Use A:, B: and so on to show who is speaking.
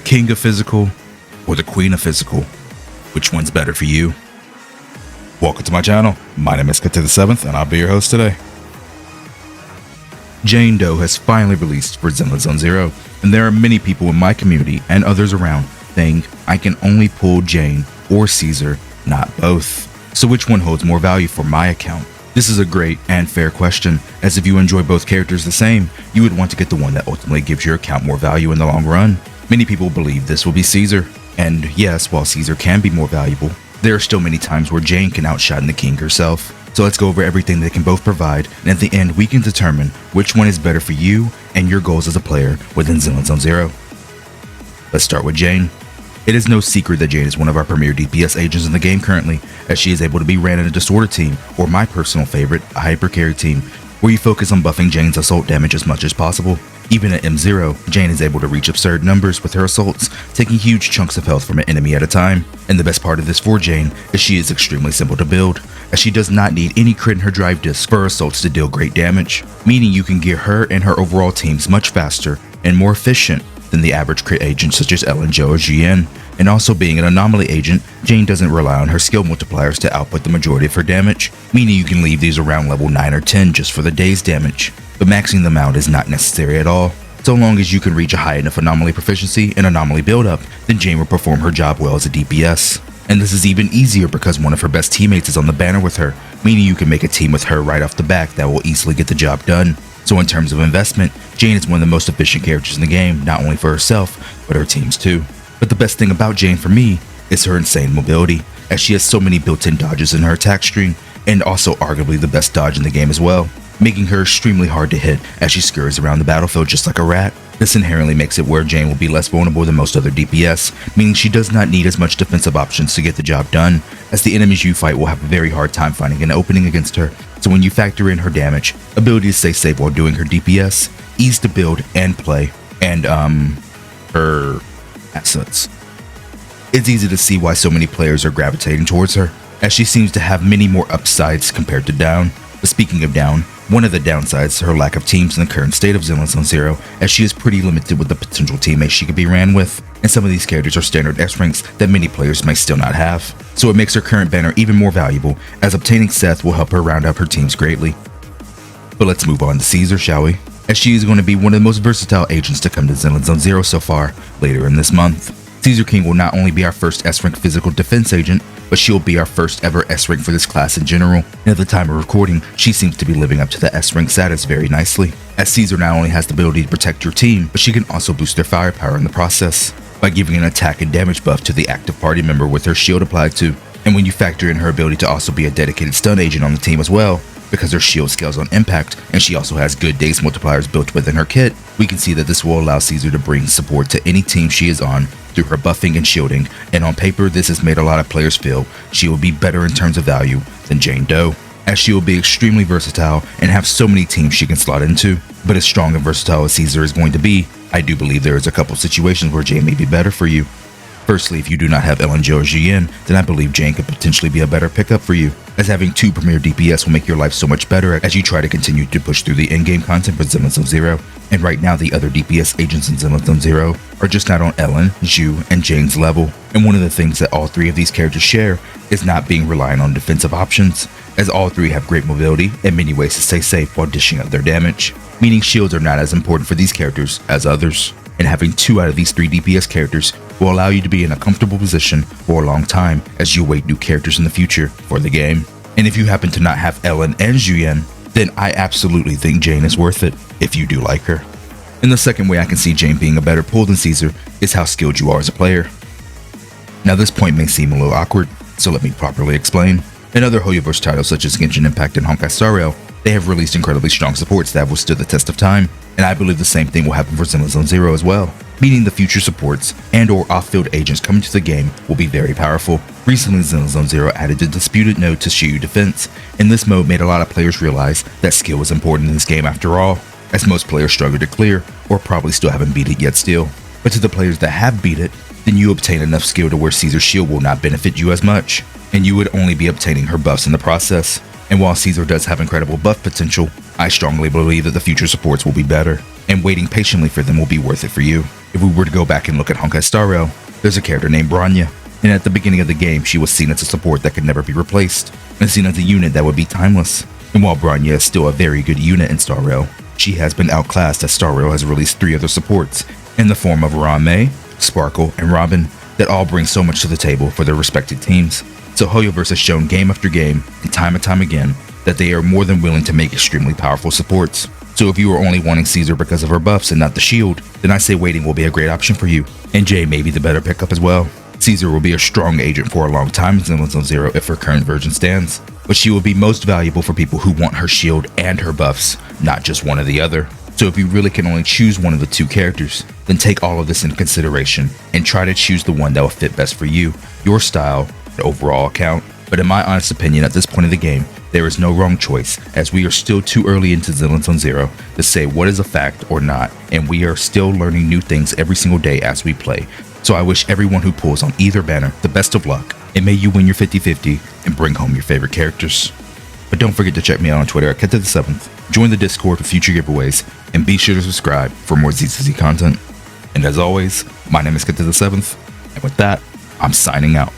A: king of physical or the queen of physical? Which one's better for you? Welcome to my channel. My name is Kate the 7th and I'll be your host today. Jane Doe has finally released for Zenless Zero, and there are many people in my community and others around saying I can only pull Jane or Caesar, not both. So which one holds more value for my account? This is a great and fair question, as if you enjoy both characters the same, you would want to get the one that ultimately gives your account more value in the long run. Many people believe this will be Caesar, and yes, while Caesar can be more valuable, there are still many times where Jane can outshine the king herself. So let's go over everything they can both provide, and at the end we can determine which one is better for you and your goals as a player within Zenless Zero. Let's start with Jane. It is no secret that Jane is one of our premier DPS agents in the game currently, as she is able to be ran in a disorder team, or my personal favorite, a hyper carry team, where you focus on buffing Jane's assault damage as much as possible. Even at M0, Jane is able to reach absurd numbers with her assaults, taking huge chunks of health from an enemy at a time. And the best part of this for Jane is she is extremely simple to build, as she does not need any crit in her drive disc for her assaults to deal great damage, meaning you can gear her and her overall teams much faster and more efficient than the average crit agent such as Ellen, Joe, or GN. And also being an anomaly agent, Jane doesn't rely on her skill multipliers to output the majority of her damage, meaning you can leave these around level 9 or 10 just for the day's damage, but maxing them out is not necessary at all. So long as you can reach a high enough anomaly proficiency and anomaly buildup, then Jane will perform her job well as a DPS. And this is even easier because one of her best teammates is on the banner with her, meaning you can make a team with her right off the bat that will easily get the job done. So in terms of investment, Jane is one of the most efficient characters in the game, not only for herself, but her teams too. But the best thing about Jane for me is her insane mobility, as she has so many built-in dodges in her attack string, and also arguably the best dodge in the game as well, making her extremely hard to hit as she scurries around the battlefield just like a rat. This inherently makes it where Jane will be less vulnerable than most other DPS, meaning she does not need as much defensive options to get the job done, as the enemies you fight will have a very hard time finding an opening against her. So when you factor in her damage, ability to stay safe while doing her DPS, ease to build and play, and her assets, it's easy to see why so many players are gravitating towards her, as she seems to have many more upsides compared to down. But speaking of down, one of the downsides is her lack of teams in the current state of Zenless Zero, as she is pretty limited with the potential teammates she could be ran with, and some of these characters are standard S ranks that many players might still not have. So it makes her current banner even more valuable, as obtaining Seth will help her round out her teams greatly. But let's move on to Caesar, shall we? As she is going to be one of the most versatile agents to come to Zenless Zero so far, later in this month. Caesar King will not only be our first S-rank physical defense agent, but she'll be our first ever S-rank for this class in general, and at the time of recording, she seems to be living up to the S-rank status very nicely, as Caesar not only has the ability to protect your team, but she can also boost their firepower in the process, by giving an attack and damage buff to the active party member with her shield applied to. And when you factor in her ability to also be a dedicated stun agent on the team as well, because her shield scales on impact, and she also has good daze multipliers built within her kit, we can see that this will allow Caesar to bring support to any team she is on through her buffing and shielding, and on paper this has made a lot of players feel she will be better in terms of value than Jane Doe, as she will be extremely versatile and have so many teams she can slot into. But as strong and versatile as Caesar is going to be, I do believe there is a couple situations where Jane may be better for you. Firstly, if you do not have Ellen, Joe, or GN, then I believe Jane could potentially be a better pickup for you, as having two premier DPS will make your life so much better as you try to continue to push through the in-game content for Zenless Zero. And right now the other DPS agents in Zenless Zero are just not on Ellen, Ju, and Jane's level. And one of the things that all three of these characters share is not being reliant on defensive options, as all three have great mobility and many ways to stay safe while dishing out their damage, meaning shields are not as important for these characters as others. And having 2 out of these 3 DPS characters will allow you to be in a comfortable position for a long time as you await new characters in the future for the game. And if you happen to not have Ellen and Juyen, then I absolutely think Jane is worth it, if you do like her. And the second way I can see Jane being a better pull than Caesar is how skilled you are as a player. Now this point may seem a little awkward, so let me properly explain. In other hoyoverse titles such as Genshin Impact and Honkai Star Rail, they have released incredibly strong supports that have withstood the test of time, and I believe the same thing will happen for Zenless Zero as well, meaning the future supports and or off-field agents coming to the game will be very powerful. Recently, Zenless Zero added the disputed node to Shiyu Defense, and this mode made a lot of players realize that skill was important in this game after all, as most players struggle to clear, or probably still haven't beat it yet still. But to the players that have beat it, then you obtain enough skill to where Caesar's shield will not benefit you as much, and you would only be obtaining her buffs in the process. And while Caesar does have incredible buff potential, I strongly believe that the future supports will be better, and waiting patiently for them will be worth it for you. If we were to go back and look at Honkai Star Rail, there's a character named Bronya, and at the beginning of the game she was seen as a support that could never be replaced, and seen as a unit that would be timeless. And while Bronya is still a very good unit in Star Rail, she has been outclassed as Star Rail has released 3 other supports in the form of Rame, Sparkle, and Robin that all bring so much to the table for their respective teams. So Hoyoverse has shown game after game and time again that they are more than willing to make extremely powerful supports. So if you are only wanting Caesar because of her buffs and not the shield, then I say waiting will be a great option for you. And Jay may be the better pickup as well. Caesar will be a strong agent for a long time in Zenless Zone if her current version stands, but she will be most valuable for people who want her shield and her buffs, not just one or the other. So if you really can only choose one of the 2 characters, then take all of this into consideration and try to choose the one that will fit best for you, your style, and overall account. But in my honest opinion, at this point of the game, there is no wrong choice, as we are still too early into Zenless Zone to say what is a fact or not, and we are still learning new things every single day as we play. So I wish everyone who pulls on either banner the best of luck, and may you win your 50-50 and bring home your favorite characters. But don't forget to check me out on Twitter at Ket7th, join the Discord for future giveaways, and be sure to subscribe for more ZZZ content. And as always, my name is Ket7th, and with that, I'm signing out.